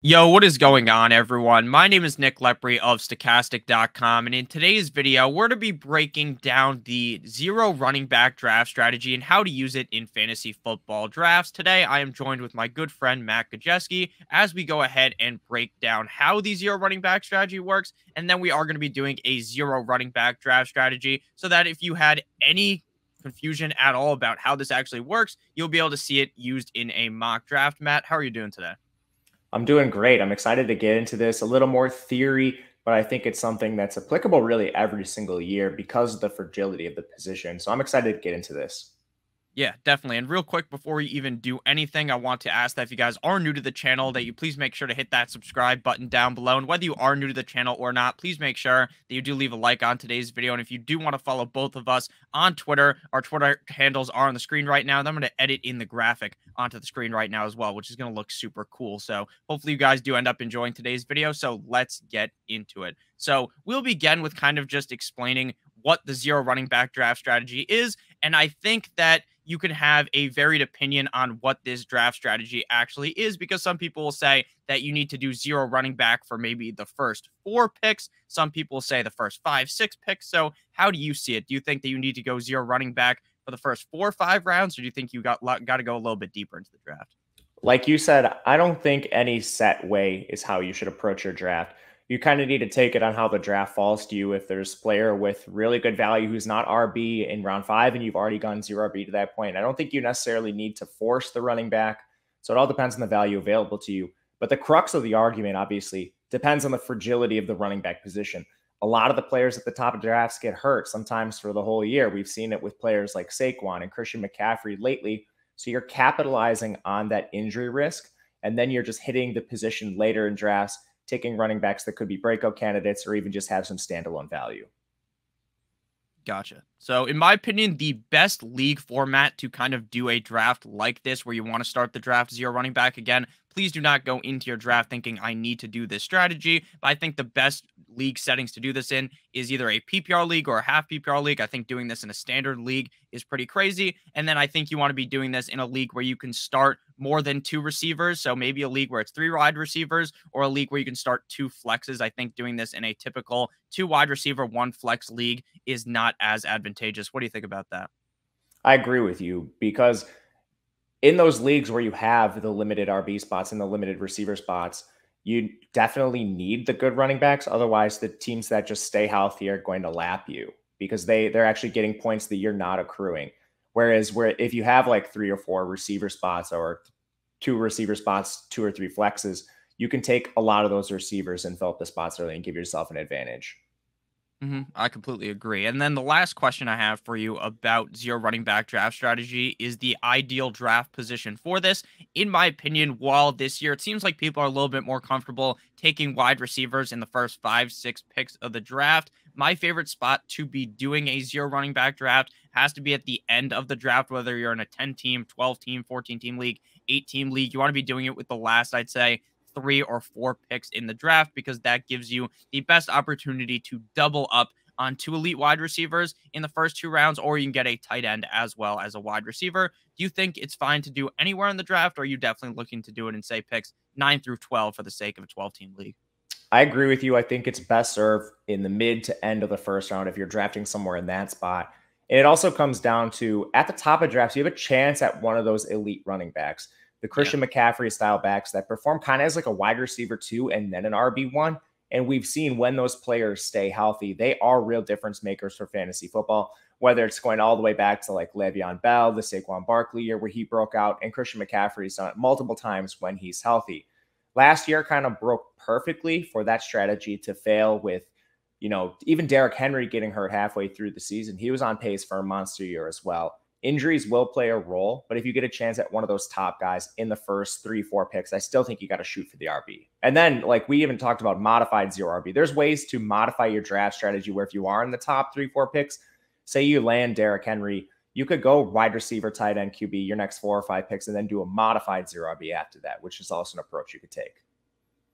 Yo, what is going on, everyone? My name is Nick Lepri of Stokastic.com, and in today's video, we're to be breaking down the zero running back draft strategy and how to use it in fantasy football drafts. Today, I am joined with my good friend Matt Gajewski as we go ahead and break down how the zero running back strategy works, and then we are going to be doing a zero running back draft strategy so that if you had any confusion at all about how this actually works, you'll be able to see it used in a mock draft. Matt, how are you doing today? I'm doing great. I'm excited to get into this. A little more theory, but I think it's something that's applicable really every single year because of the fragility of the position. So I'm excited to get into this. Yeah, definitely. And real quick, before we even do anything, I want to ask that if you guys are new to the channel, that you please make sure to hit that subscribe button down below. And whether you are new to the channel or not, please make sure that you do leave a like on today's video. And if you do want to follow both of us on Twitter, our Twitter handles are on the screen right now. And I'm going to edit in the graphic onto the screen right now as well, which is going to look super cool. So hopefully you guys do end up enjoying today's video. So let's get into it. So we'll begin with kind of just explaining what the zero running back draft strategy is. And I think that you can have a varied opinion on what this draft strategy actually is, because some people will say that you need to do zero running back for maybe the first 4 picks. Some people say the first 5, 6 picks. So how do you see it? Do you think that you need to go zero running back for the first 4 or 5 rounds, or do you think you got to go a little bit deeper into the draft? Like you said, I don't think any set way is how you should approach your draft. You kind of need to take it on how the draft falls to you. If there's a player with really good value who's not RB in round 5 and you've already gone zero RB to that point, I don't think you necessarily need to force the running back. So it all depends on the value available to you. But the crux of the argument, obviously, depends on the fragility of the running back position. A lot of the players at the top of drafts get hurt sometimes for the whole year. We've seen it with players like Saquon and Christian McCaffrey lately. So you're capitalizing on that injury risk, and then you're just hitting the position later in drafts, taking running backs that could be breakout candidates or even just have some standalone value. Gotcha. So in my opinion, the best league format to kind of do a draft like this, where you want to start the draft zero running back, again, please do not go into your draft thinking I need to do this strategy. But I think the best league settings to do this in is either a PPR league or a half PPR league. I think doing this in a standard league is pretty crazy. And then I think you want to be doing this in a league where you can start more than 2 receivers. So maybe a league where it's 3 wide receivers, or a league where you can start 2 flexes. I think doing this in a typical 2 wide receiver, 1 flex league is not as advantageous. What do you think about that? I agree with you, because in those leagues where you have the limited RB spots and the limited receiver spots, you definitely need the good running backs. Otherwise, the teams that just stay healthy are going to lap you because they're actually getting points that you're not accruing. Whereas if you have like 3 or 4 receiver spots or 2 receiver spots, 2 or 3 flexes, you can take a lot of those receivers and fill up the spots early and give yourself an advantage. I completely agree. And then the last question I have for you about zero running back draft strategy is the ideal draft position for this. In my opinion, while this year it seems like people are a little bit more comfortable taking wide receivers in the first 5, 6 picks of the draft, my favorite spot to be doing a zero running back draft has to be at the end of the draft, whether you're in a 10-team, 12-team, 14-team league, 8-team league. You want to be doing it with the last, I'd say, 3 or 4 picks in the draft, because that gives you the best opportunity to double up on 2 elite wide receivers in the first 2 rounds, or you can get a tight end as well as a wide receiver. Do you think it's fine to do anywhere in the draft, or are you definitely looking to do it in, say, picks 9 through 12 for the sake of a 12-team league? I agree with you. I think it's best served in the mid to end of the first round if you're drafting somewhere in that spot. And it also comes down to, at the top of drafts, you have a chance at one of those elite running backs, the Christian McCaffrey style backs that perform kind of as like a wide receiver 2 and then an RB1. And we've seen when those players stay healthy, they are real difference makers for fantasy football, whether it's going all the way back to like Le'Veon Bell, the Saquon Barkley year where he broke out, and Christian McCaffrey's done it multiple times when he's healthy. Last year kind of broke perfectly for that strategy to fail with, even Derrick Henry getting hurt halfway through the season. He was on pace for a monster year as well. Injuries will play a role, but if you get a chance at one of those top guys in the first 3, 4 picks, I still think you got to shoot for the RB. And then, like we even talked about modified zero RB, there's ways to modify your draft strategy where if you are in the top 3, 4 picks, say you land Derrick Henry, you could go wide receiver, tight end, QB, your next 4 or 5 picks, and then do a modified zero RB after that, which is also an approach you could take.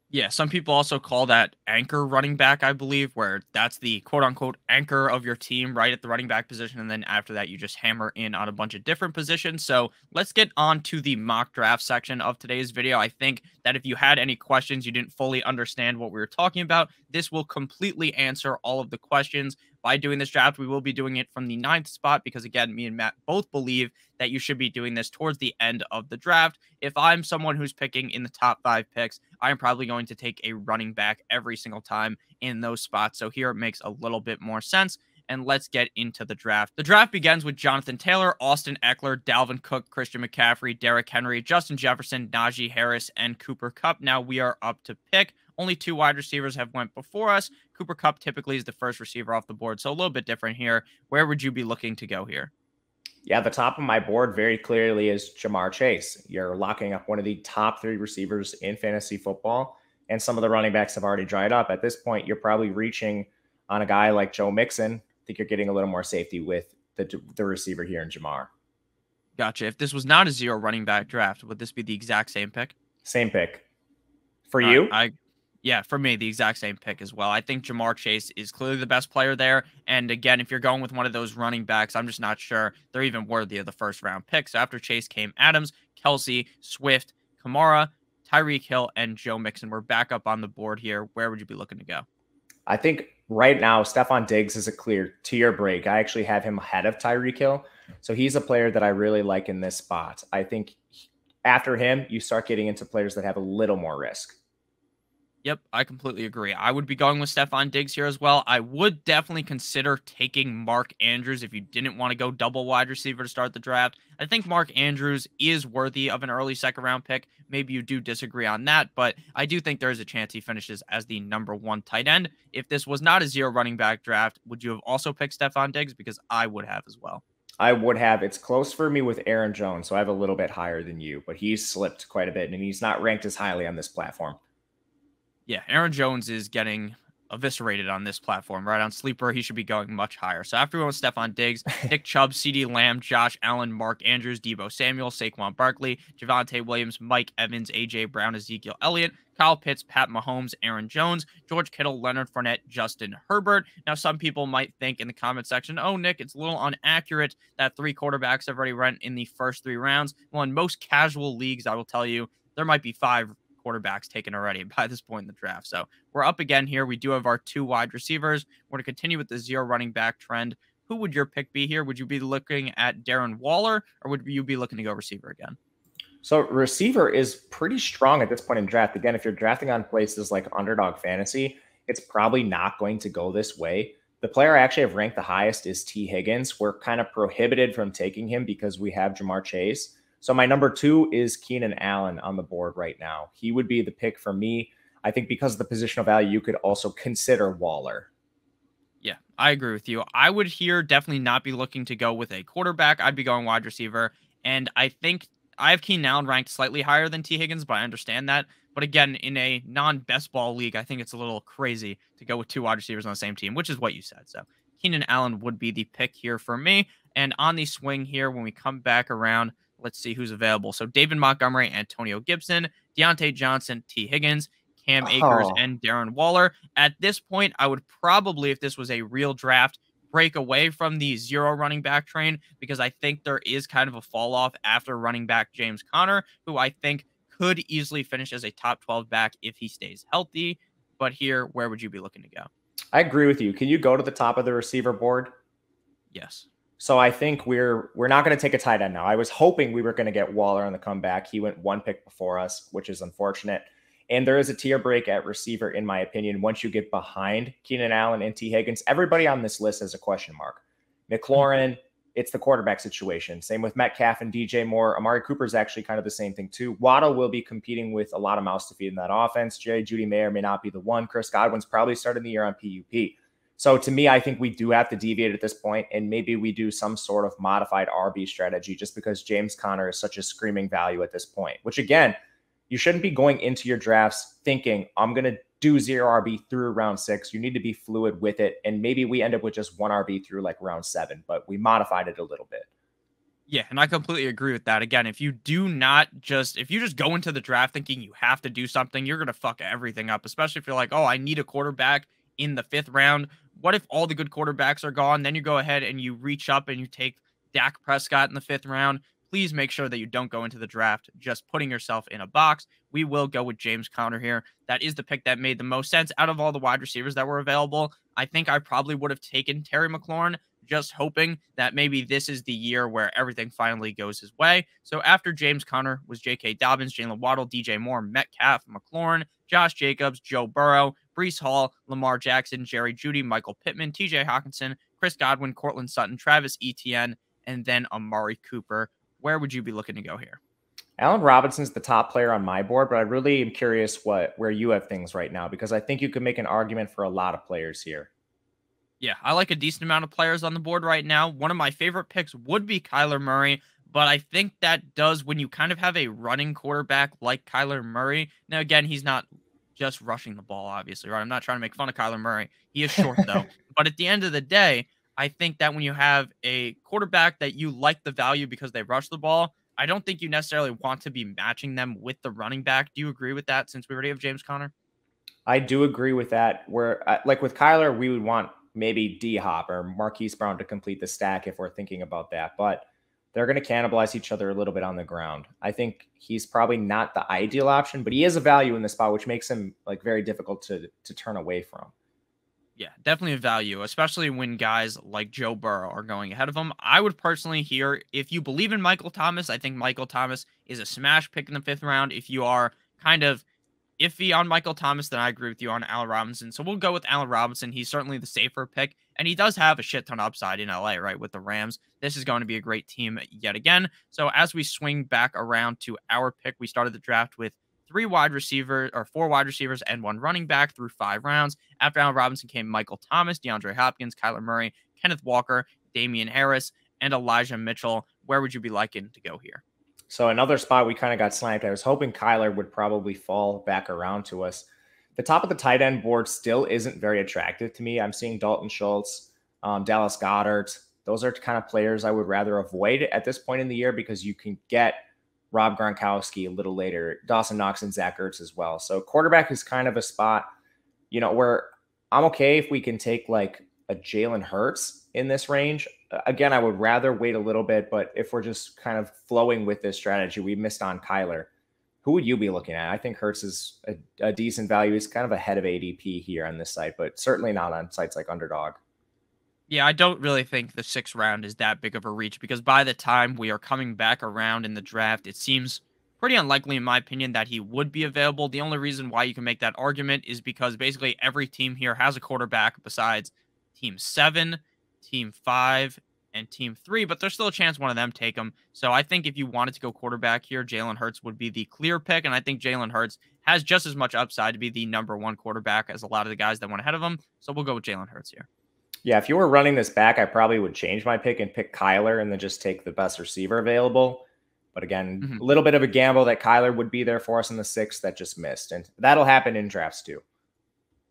Yeah, some people also call that anchor running back, I believe, where that's the quote unquote anchor of your team right at the running back position. And then after that, you just hammer in on a bunch of different positions. So let's get on to the mock draft section of today's video. I think that if you had any questions, you didn't fully understand what we were talking about, this will completely answer all of the questions. By doing this draft, we will be doing it from the ninth spot because, again, me and Matt both believe that you should be doing this towards the end of the draft. If I'm someone who's picking in the top 5 picks, I'm probably going to take a running back every single time in those spots. So here it makes a little bit more sense. And let's get into the draft. The draft begins with Jonathan Taylor, Austin Eckler, Dalvin Cook, Christian McCaffrey, Derrick Henry, Justin Jefferson, Najee Harris, and Cooper Kupp. Now we are up to pick. Only 2 wide receivers have went before us. Cooper Kupp typically is the first receiver off the board, so a little bit different here. Where would you be looking to go here? Yeah, the top of my board very clearly is Ja'Marr Chase. You're locking up one of the top 3 receivers in fantasy football, and some of the running backs have already dried up. At this point, you're probably reaching on a guy like Joe Mixon. I think you're getting a little more safety with the receiver here in Ja'Marr. Gotcha. If this was not a 0 running back draft, would this be the exact same pick? Same pick. For All right, you? Yeah, for me, the exact same pick as well. I think Ja'Marr Chase is clearly the best player there. And again, if you're going with one of those running backs, I'm just not sure they're even worthy of the first round pick. So after Chase came Adams, Kelsey, Swift, Kamara, Tyreek Hill, and Joe Mixon. We're back up on the board here. Where would you be looking to go? I think right now, Stephon Diggs is a clear tier break. I actually have him ahead of Tyreek Hill. So he's a player that I really like in this spot. I think after him, you start getting into players that have a little more risk. Yep, I completely agree. I would be going with Stephon Diggs here as well. I would definitely consider taking Mark Andrews if you didn't want to go double wide receiver to start the draft. I think Mark Andrews is worthy of an early second round pick. Maybe you do disagree on that, but I do think there is a chance he finishes as the #1 tight end. If this was not a 0 running back draft, would you have also picked Stephon Diggs? Because I would have as well. I would have. It's close for me with Aaron Jones, so I have a little bit higher than you, but he's slipped quite a bit, and he's not ranked as highly on this platform. Yeah, Aaron Jones is getting eviscerated on this platform, right? On Sleeper, he should be going much higher. So after we went with Stephon Diggs, Nick Chubb, CeeDee Lamb, Josh Allen, Mark Andrews, Deebo Samuel, Saquon Barkley, Javonte Williams, Mike Evans, A.J. Brown, Ezekiel Elliott, Kyle Pitts, Pat Mahomes, Aaron Jones, George Kittle, Leonard Fournette, Justin Herbert. Now, some people might think in the comment section, oh, Nick, it's a little inaccurate that 3 quarterbacks have already run in the first 3 rounds. Well, in most casual leagues, I will tell you, there might be 5 quarterbacks taken already by this point in the draft. So we're up again here. We do have our 2 wide receivers. We're going to continue with the 0 running back trend. Who would your pick be here? Would you be looking at Darren Waller, or would you be looking to go receiver again? So receiver is pretty strong at this point in draft. Again, if you're drafting on places like Underdog Fantasy, it's probably not going to go this way. The player I actually have ranked the highest is T. Higgins. We're kind of prohibited from taking him because we have Ja'Marr Chase. So my #2 is Keenan Allen on the board right now. He would be the pick for me. I think because of the positional value, you could also consider Waller. Yeah, I agree with you. I would here definitely not be looking to go with a quarterback. I'd be going wide receiver. And I think I have Keenan Allen ranked slightly higher than T. Higgins, but I understand that. But again, in a non-best ball league, I think it's a little crazy to go with 2 wide receivers on the same team, which is what you said. So Keenan Allen would be the pick here for me. And on the swing here, when we come back around, let's see who's available. So David Montgomery, Antonio Gibson, Deontay Johnson, T. Higgins, Cam Akers, and Darren Waller. At this point, I would probably, if this was a real draft, break away from the 0 running back train because I think there is kind of a fall off after running back James Conner, who I think could easily finish as a top 12 back if he stays healthy. But here, where would you be looking to go? I agree with you. Can you go to the top of the receiver board? Yes. So I think we're not going to take a tight end now. I was hoping we were going to get Waller on the comeback. He went 1 pick before us, which is unfortunate. And there is a tier break at receiver, in my opinion. Once you get behind Keenan Allen and T. Higgins, everybody on this list has a question mark. McLaurin, it's the quarterback situation. Same with Metcalf and DJ Moore. Amari Cooper is actually kind of the same thing too. Waddle will be competing with a lot of mouths to feed in that offense. Jerry Jeudy may or may not be the one. Chris Godwin's probably starting the year on PUP. So to me, I think we do have to deviate at this point, and maybe we do some sort of modified RB strategy just because James Conner is such a screaming value at this point, which again, you shouldn't be going into your drafts thinking, I'm going to do 0 RB through round 6. You need to be fluid with it. And maybe we end up with just 1 RB through like round 7, but we modified it a little bit. Yeah, and I completely agree with that. Again, if you just go into the draft thinking you have to do something, you're gonna fuck everything up. Especially if you're like, oh, I need a quarterback in the 5th round. What if all the good quarterbacks are gone? Then you go ahead and you reach up and you take Dak Prescott in the 5th round. Please make sure that you don't go into the draft just putting yourself in a box. We will go with James Conner here. That is the pick that made the most sense out of all the wide receivers that were available. I think I probably would have taken Terry McLaurin, just hoping that maybe this is the year where everything finally goes his way. So after James Conner was J.K. Dobbins, Jalen Waddle, DJ Moore, Metcalf, McLaurin, Josh Jacobs, Joe Burrow, Breece Hall, Lamar Jackson, Jerry Jeudy, Michael Pittman, TJ Hawkinson, Chris Godwin, Cortland Sutton, Travis Etienne, and then Amari Cooper. Where would you be looking to go here? Allen Robinson's the top player on my board, but I really am curious where you have things right now, because I think you could make an argument for a lot of players here. Yeah, I like a decent amount of players on the board right now. One of my favorite picks would be Kyler Murray, but I think that does when you kind of have a running quarterback like Kyler Murray. Now, again, he's not just rushing the ball, obviously, right? I'm not trying to make fun of Kyler Murray. He is short, though. But at the end of the day, I think that when you have a quarterback that you like the value because they rush the ball, I don't think you necessarily want to be matching them with the running back. Do you agree with that since we already have James Conner? I do agree with that. Where like with Kyler, we would want maybe D Hop or Marquise Brown to complete the stack if we're thinking about that, but they're going to cannibalize each other a little bit on the ground. I think he's probably not the ideal option, but he is a value in the spot, which makes him like very difficult to turn away from. Yeah, definitely a value, especially when guys like Joe Burrow are going ahead of him. I would personally here, if you believe in Michael Thomas, I think Michael Thomas is a smash pick in the 5th round. If you are kind of iffy on Michael Thomas, then I agree with you on Allen Robinson. So we'll go with Allen Robinson. He's certainly the safer pick, and he does have a shit ton of upside in LA, right? With the Rams, this is going to be a great team yet again. So as we swing back around to our pick, we started the draft with 4 wide receivers and 1 running back through 5 rounds. After Allen Robinson came Michael Thomas, DeAndre Hopkins, Kyler Murray, Kenneth Walker, Damian Harris, and Elijah Mitchell. Where would you be liking to go here? So another spot we kind of got sniped. I was hoping Kyler would probably fall back around to us. The top of the tight end board still isn't very attractive to me. I'm seeing Dalton Schultz, Dallas Goedert. Those are kind of players I would rather avoid at this point in the year, because you can get Rob Gronkowski a little later, Dawson Knox and Zach Ertz as well. So quarterback is kind of a spot, where I'm okay if we can take like a Jalen Hurts in this range. Again, I would rather wait a little bit, but if we're just kind of flowing with this strategy, we missed on Kyler. Who would you be looking at? I think Hurts is a decent value. He's kind of ahead of ADP here on this site, but certainly not on sites like Underdog. Yeah, I don't really think the 6th round is that big of a reach, because by the time we are coming back around in the draft, it seems pretty unlikely, in my opinion, that he would be available. The only reason why you can make that argument is because basically every team here has a quarterback besides Team 7, Team 5, and Team 3, but there's still a chance one of them take him. So I think if you wanted to go quarterback here, Jalen Hurts would be the clear pick, and I think Jalen Hurts has just as much upside to be the #1 quarterback as a lot of the guys that went ahead of him. So we'll go with Jalen Hurts here. Yeah, if you were running this back, I probably would change my pick and pick Kyler and then just take the best receiver available. But again, a little bit of a gamble that Kyler would be there for us in the 6th that just missed. And that'll happen in drafts too.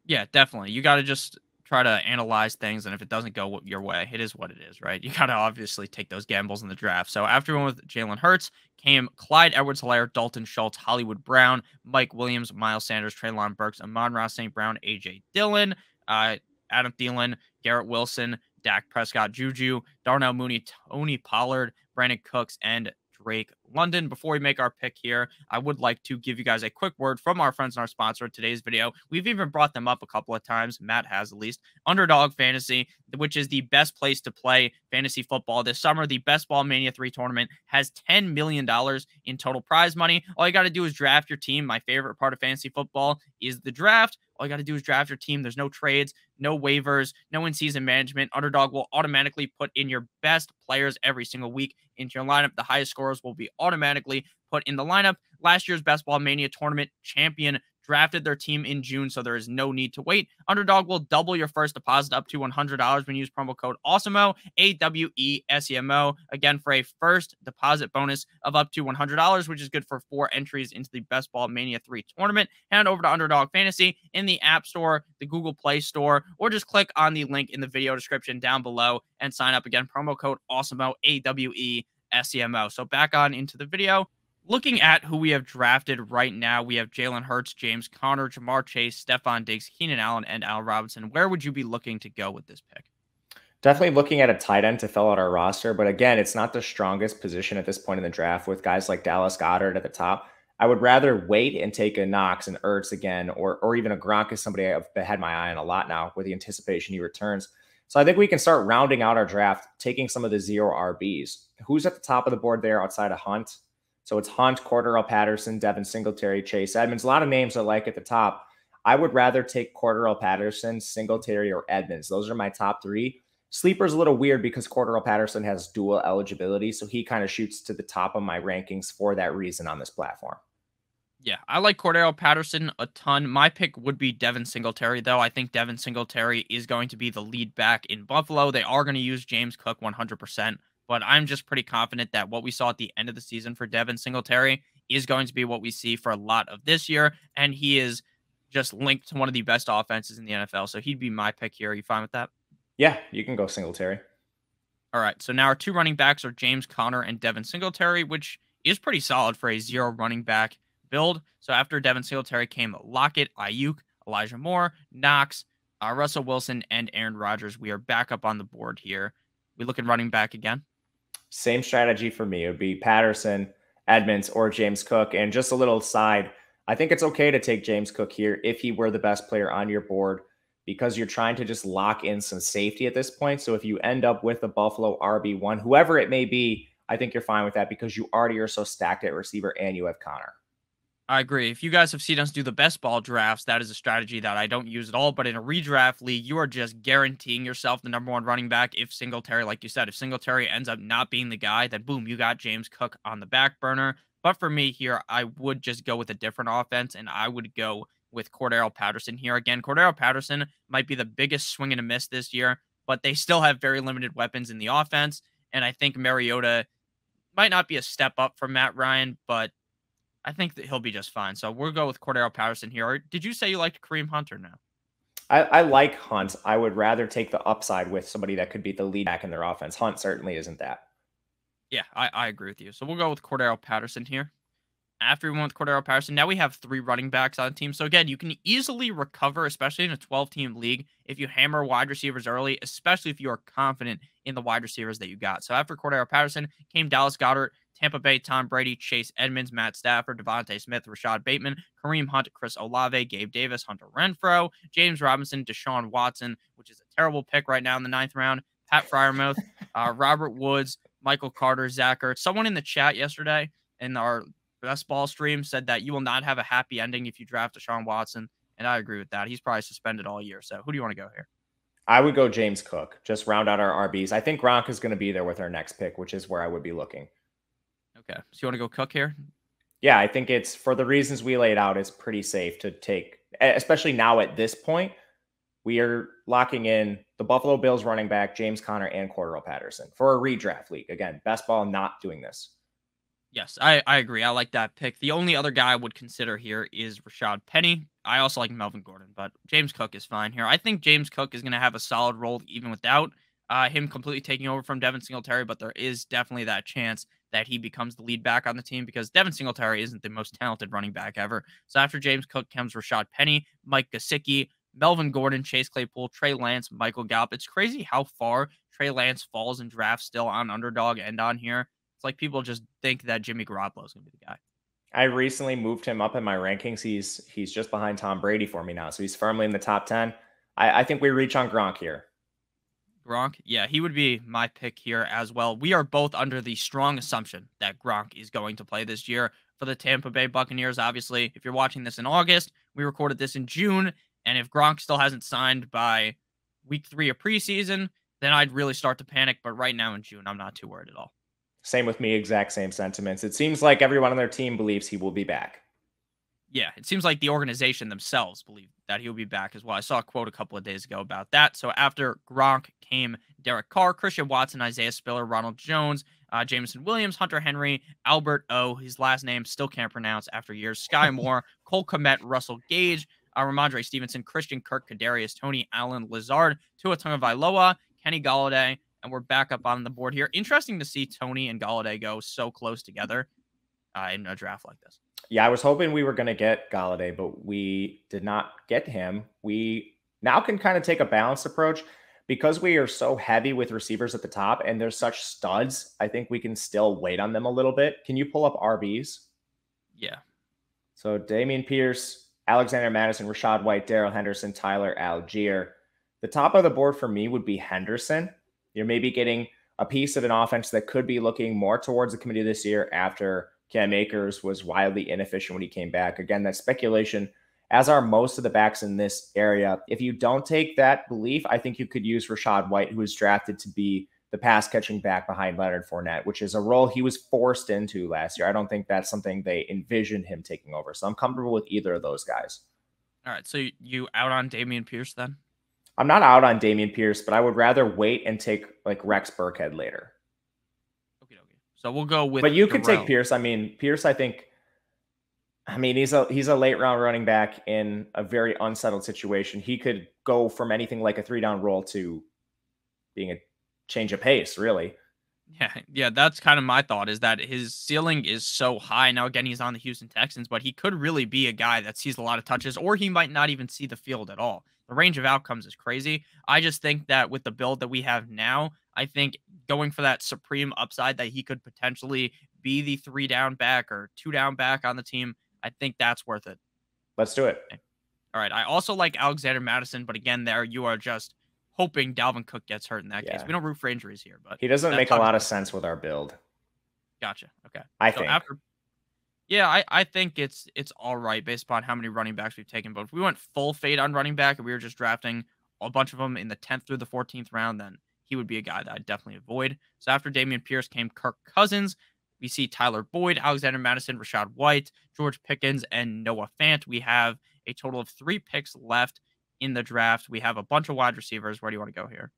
Yeah, definitely. You got to just try to analyze things, and if it doesn't go your way, it is what it is, right? You got to obviously take those gambles in the draft. So after we went with Jalen Hurts came Clyde Edwards-Helaire, Dalton Schultz, Hollywood Brown, Mike Williams, Miles Sanders, Treylon Burks, Amon-Ra St. Brown, A.J. Dillon, Adam Thielen, Garrett Wilson, Dak Prescott, Juju, Darnell Mooney, Tony Pollard, Brandon Cooks, and Drake London. Before we make our pick here, I would like to give you guys a quick word from our friends and our sponsor of today's video. We've even brought them up a couple of times. Matt has, at least. Underdog Fantasy, which is the best place to play fantasy football this summer. The Best Ball Mania 3 tournament has $10 million in total prize money. All you got to do is draft your team. My favorite part of fantasy football is the draft. All you got to do is draft your team. There's no trades, no waivers, no in-season management. Underdog will automatically put in your best players every single week into your lineup. The highest scorers will be automatically put in the lineup. Last year's Best Ball Mania tournament champion drafted their team in June, so there is no need to wait. Underdog will double your first deposit up to $100 when you use promo code AWESEMO, AWESEMO, again for a first deposit bonus of up to $100, which is good for 4 entries into the Best Ball Mania 3 tournament. Head over to Underdog Fantasy in the App Store, the Google Play Store, or just click on the link in the video description down below and sign up. Again, promo code AWESEMO, AWESEMO. SEMO. So back on into the video. Looking at who we have drafted right now, we have Jalen Hurts, James Conner, Jamar Chase, Stephon Diggs, Keenan Allen, and Al Robinson. Where would you be looking to go with this pick? Definitely looking at a tight end to fill out our roster. But again, it's not the strongest position at this point in the draft with guys like Dallas Goedert at the top. I would rather wait and take a Knox and Ertz again, or even a Gronk is somebody I've had my eye on a lot now with the anticipation he returns. So I think we can start rounding out our draft, taking some of the zero RBs. Who's at the top of the board there outside of Hunt? So it's Hunt, Cordero Patterson, Devin Singletary, Chase Edmonds. A lot of names I like at the top. I would rather take Cordero Patterson, Singletary, or Edmonds. Those are my top three. Sleeper's a little weird because Cordero Patterson has dual eligibility, so he kind of shoots to the top of my rankings for that reason on this platform. Yeah, I like Cordero Patterson a ton. My pick would be Devin Singletary, though. I think Devin Singletary is going to be the lead back in Buffalo. They are going to use James Cook 100%, but I'm just pretty confident that what we saw at the end of the season for Devin Singletary is going to be what we see for a lot of this year, and he is just linked to one of the best offenses in the NFL, so he'd be my pick here. Are you fine with that? Yeah, you can go Singletary. All right, so now our two running backs are James Conner and Devin Singletary, which is pretty solid for a zero running back build. So after Devin Singletary came Lockett, Ayuk, Elijah Moore, Knox, Russell Wilson, and Aaron Rodgers. We are back up on the board here. We looking running back again? Same strategy for me. It would be Patterson, Edmonds, or James Cook. And just a little side, I think it's okay to take James Cook here if he were the best player on your board because you're trying to just lock in some safety at this point. So if you end up with a Buffalo RB1, whoever it may be, I think you're fine with that because you already are so stacked at receiver and you have Connor. I agree. If you guys have seen us do the best ball drafts, that is a strategy that I don't use at all. But in a redraft league, you are just guaranteeing yourself the #1 running back. If Singletary, like you said, if Singletary ends up not being the guy, then boom, you got James Cook on the back burner. But for me here, I would just go with a different offense, and I would go with Cordero Patterson here. Again, Cordero Patterson might be the biggest swing and a miss this year, but they still have very limited weapons in the offense. And I think Mariota might not be a step up from Matt Ryan, but I think that he'll be just fine. So we'll go with Cordero Patterson here. Or did you say you liked Kareem Hunt or no? I like Hunt. I would rather take the upside with somebody that could be the lead back in their offense. Hunt certainly isn't that. Yeah, I agree with you. So we'll go with Cordero Patterson here. After we went with Cordero Patterson, now we have 3 running backs on the team. So again, you can easily recover, especially in a 12-team league, if you hammer wide receivers early, especially if you are confident in the wide receivers that you got. So after Cordero Patterson came Dallas Goedert, Tampa Bay, Tom Brady, Chase Edmonds, Matt Stafford, Devontae Smith, Rashad Bateman, Kareem Hunt, Chris Olave, Gabe Davis, Hunter Renfrow, James Robinson, Deshaun Watson, which is a terrible pick right now in the 9th round, Pat Freiermuth, Robert Woods, Michael Carter, Zach Ertz. Someone in the chat yesterday in our best ball stream said that you will not have a happy ending if you draft Deshaun Watson, and I agree with that. He's probably suspended all year. So who do you want to go here? I would go James Cook. Just round out our RBs. I think Gronk is going to be there with our next pick, which is where I would be looking. Okay. So you want to go Cook here? Yeah, I think it's, for the reasons we laid out, it's pretty safe to take, especially now at this point. We are locking in the Buffalo Bills running back, James Conner, and Cordero Patterson for a redraft league. Again, best ball not doing this. Yes, I agree. I like that pick. The only other guy I would consider here is Rashad Penny. I also like Melvin Gordon, but James Cook is fine here. I think James Cook is going to have a solid role even without him completely taking over from Devin Singletary, but there is definitely that chance that he becomes the lead back on the team because Devin Singletary isn't the most talented running back ever. So after James Cook comes Rashad Penny, Mike Gesicki, Melvin Gordon, Chase Claypool, Trey Lance, Michael Gallup. It's crazy how far Trey Lance falls in drafts still on Underdog and on here. It's like people just think that Jimmy Garoppolo is going to be the guy. I recently moved him up in my rankings. He's just behind Tom Brady for me now, so he's firmly in the top 10. I think we reach on Gronk here. Gronk, yeah, he would be my pick here as well. We are both under the strong assumption that Gronk is going to play this year for the Tampa Bay Buccaneers. Obviously, if you're watching this in August, we recorded this in June, and if Gronk still hasn't signed by week 3 of preseason, then I'd really start to panic. But right now in June, I'm not too worried at all. Same with me, exact same sentiments. It seems like everyone on their team believes he will be back. Yeah, it seems like the organization themselves believe that he'll be back as well. I saw a quote a couple of days ago about that. So after Gronk came Derek Carr, Christian Watson, Isaiah Spiller, Ronald Jones, Jameson Williams, Hunter Henry, Albert O, his last name still can't pronounce after years, Sky Moore, Cole Kmet, Russell Gage, Ramondre Stevenson, Christian Kirk, Kadarius Toney, Allen Lazard, Tua Tagovailoa, Kenny Galladay, And we're back up on the board here. Interesting to see Tony and Galladay go so close together in a draft like this. Yeah, I was hoping we were going to get Galladay, but we did not get him. We now can kind of take a balanced approach because we are so heavy with receivers at the top and they're such studs. I think we can still wait on them a little bit. Can you pull up RBs? Yeah. So Damien Pierce, Alexander Madison, Rashad White, Darrell Henderson, Tyler Algier. The top of the board for me would be Henderson. You're maybe getting a piece of an offense that could be looking more towards the committee this year after Cam Akers was wildly inefficient when he came back. Again, that's speculation, as are most of the backs in this area. If you don't take that belief, I think you could use Rashad White, who was drafted to be the pass-catching back behind Leonard Fournette, which is a role he was forced into last year. I don't think that's something they envisioned him taking over. So I'm comfortable with either of those guys. All right, so you out on Damien Pierce then? I'm not out on Damien Pierce, but I would rather wait and take like Rex Burkhead later. Okay. So we'll go with. But you could take Pierce. I mean, Pierce, I think. I mean, he's a late round running back in a very unsettled situation. He could go from anything like a 3-down roll to being a change of pace, really. Yeah, that's kind of my thought, is that his ceiling is so high. Now, again, he's on the Houston Texans, but he could really be a guy that sees a lot of touches, or he might not even see the field at all. The range of outcomes is crazy. I just think that with the build that we have now, I think going for that supreme upside that he could potentially be the 3-down back or 2-down back on the team, I think that's worth it. Let's do it. Okay. All right. I also like Alexander Madison, but again, there you are just hoping Dalvin Cook gets hurt in that case. We don't root for injuries here, but he doesn't make a lot of sense with our build. Gotcha. Okay. I think. I think it's all right based upon how many running backs we've taken. But if we went full fade on running back and we were just drafting a bunch of them in the 10th through the 14th round, then he would be a guy that I'd definitely avoid. So after Damien Pierce came Kirk Cousins. We see Tyler Boyd, Alexander Madison, Rashad White, George Pickens, and Noah Fant. We have a total of 3 picks left in the draft. We have a bunch of wide receivers. Where do you want to go here?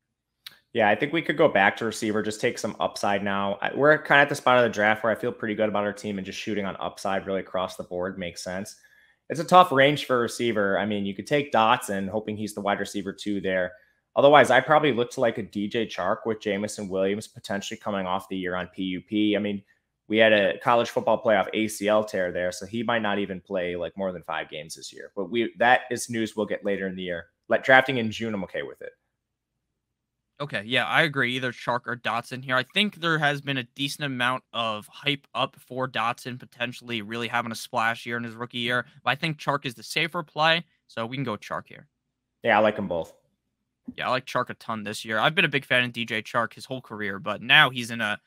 Yeah, I think we could go back to receiver, just take some upside now. We're kind of at the spot of the draft where I feel pretty good about our team, and just shooting on upside really across the board makes sense. It's a tough range for a receiver. I mean, you could take Dotson, hoping he's the wide receiver 2 there. Otherwise, I probably look to like a DJ Chark with Jamison Williams potentially coming off the year on PUP. I mean, we had a college football playoff ACL tear there, so he might not even play like more than 5 games this year. But that is news we'll get later in the year. Drafting in June, I'm okay with it. Okay, yeah, I agree. Either Chark or Dotson here. I think there has been a decent amount of hype up for Dotson potentially really having a splash year in his rookie year. But I think Chark is the safer play, so we can go Chark here. Yeah, I like them both. Yeah, I like Chark a ton this year. I've been a big fan of DJ Chark his whole career, but now he's in a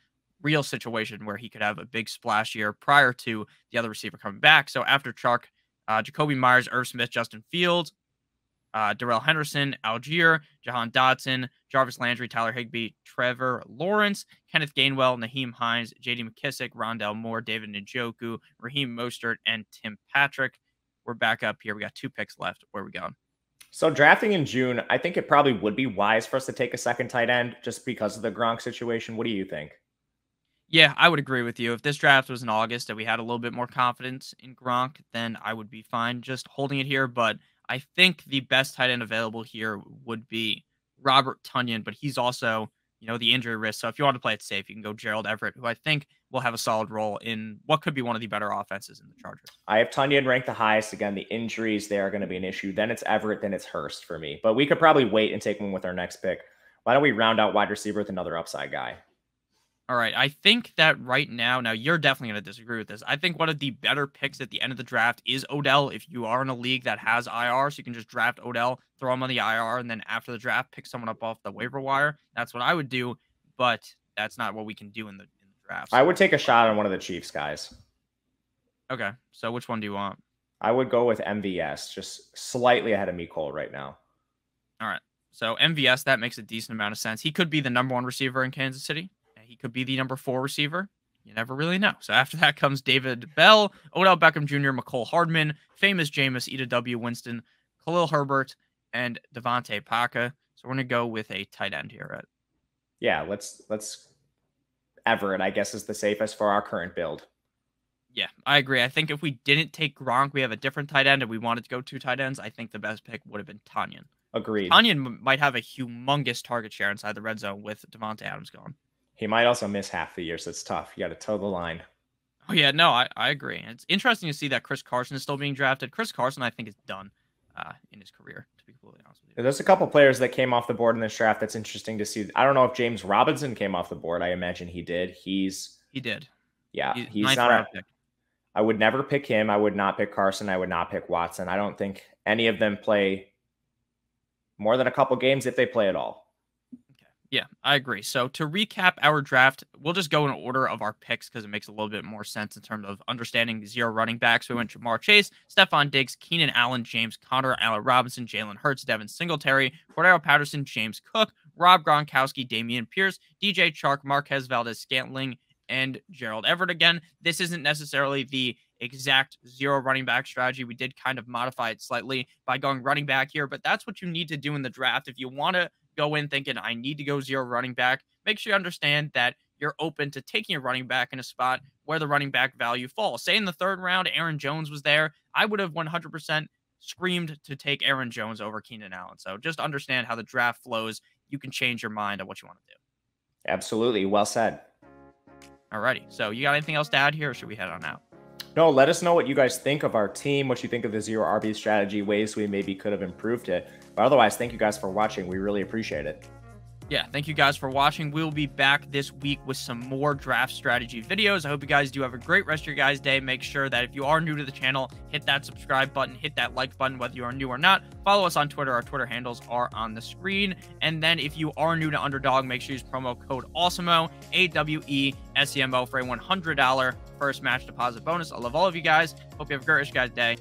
real situation where he could have a big splash year prior to the other receiver coming back. So after Chark, Jacoby Myers, Irv Smith, Justin Fields, Darrell Henderson, Algier, Jahan Dotson, Jarvis Landry, Tyler Higbee, Trevor Lawrence, Kenneth Gainwell, Naheem Hines, J.D. McKissick, Rondell Moore, David Njoku, Raheem Mostert, and Tim Patrick. We're back up here. We got 2 picks left. Where are we going? So drafting in June, I think it probably would be wise for us to take a second tight end just because of the Gronk situation. What do you think? Yeah, I would agree with you. If this draft was in August and we had a little bit more confidence in Gronk, then I would be fine just holding it here. But I think the best tight end available here would be Robert Tonyan, but he's also, the injury risk. So if you want to play it safe, you can go Gerald Everett, who I think will have a solid role in what could be one of the better offenses in the Chargers. I have Tonyan ranked the highest. Again, the injuries there are going to be an issue. Then it's Everett, then it's Hurst for me. But we could probably wait and take one with our next pick. Why don't we round out wide receiver with another upside guy? All right. I think that right now you're definitely going to disagree with this. I think one of the better picks at the end of the draft is Odell. If you are in a league that has IR, so you can just draft Odell, throw him on the IR, and then after the draft, pick someone up off the waiver wire. That's what I would do, but that's not what we can do in the draft. I would take a shot on one of the Chiefs guys. Okay. So which one do you want? I would go with MVS, just slightly ahead of Mecole right now. All right. So MVS, that makes a decent amount of sense. He could be the number 1 receiver in Kansas City. He could be the number 4 receiver. You never really know. So after that comes David Bell, Odell Beckham Jr., McCole Hardman, famous Jameis, Ida W. Winston, Khalil Herbert, and Devontae Parker. So we're going to go with a tight end here, right? Yeah, let's Everett, I guess, is the safest for our current build. Yeah, I agree. I think if we didn't take Gronk, we have a different tight end, and we wanted to go 2 tight ends, I think the best pick would have been Tonyan. Agreed. Tanyan might have a humongous target share inside the red zone with Devontae Adams gone. He might also miss half the year, so it's tough. You got to toe the line. Oh, yeah, no, I agree. It's interesting to see that Chris Carson is still being drafted. Chris Carson, I think, is done in his career, to be completely honest with you. There's a couple players that came off the board in this draft that's interesting to see. I don't know if James Robinson came off the board. I imagine he did. He did. Yeah, he's not a pick. I would never pick him. I would not pick Carson. I would not pick Watson. I don't think any of them play more than a couple games if they play at all. Yeah, I agree. So to recap our draft, we'll just go in order of our picks because it makes a little bit more sense in terms of understanding zero running backs. We went Jamar Chase, Stephon Diggs, Keenan Allen, James Conner, Allen Robinson, Jalen Hurts, Devin Singletary, Cordero Patterson, James Cook, Rob Gronkowski, Damien Pierce, DJ Chark, Marquez Valdez-Scantling, and Gerald Everett again. This isn't necessarily the exact zero running back strategy. We did kind of modify it slightly by going running back here, but that's what you need to do in the draft. If you want to go in thinking I need to go zero running back, make sure you understand that you're open to taking a running back in a spot where the running back value falls. Say in the 3rd round, Aaron Jones was there. I would have 100% screamed to take Aaron Jones over Keenan Allen. So just understand how the draft flows. You can change your mind on what you want to do. Absolutely. Well said. Alrighty. So you got anything else to add here, or should we head on out? No, let us know what you guys think of our team, what you think of the zero RB strategy, ways we maybe could have improved it. But otherwise, thank you guys for watching. We really appreciate it. Yeah, thank you guys for watching. We'll be back this week with some more draft strategy videos. I hope you guys do have a great rest of your guys' day. Make sure that if you are new to the channel, hit that subscribe button, hit that like button, whether you are new or not. Follow us on Twitter. Our Twitter handles are on the screen. And then if you are new to Underdog, make sure you use promo code AWESEMO, AWESEMO, for a $100 first match deposit bonus. I love all of you guys. Hope you have a great rest of your guys' day.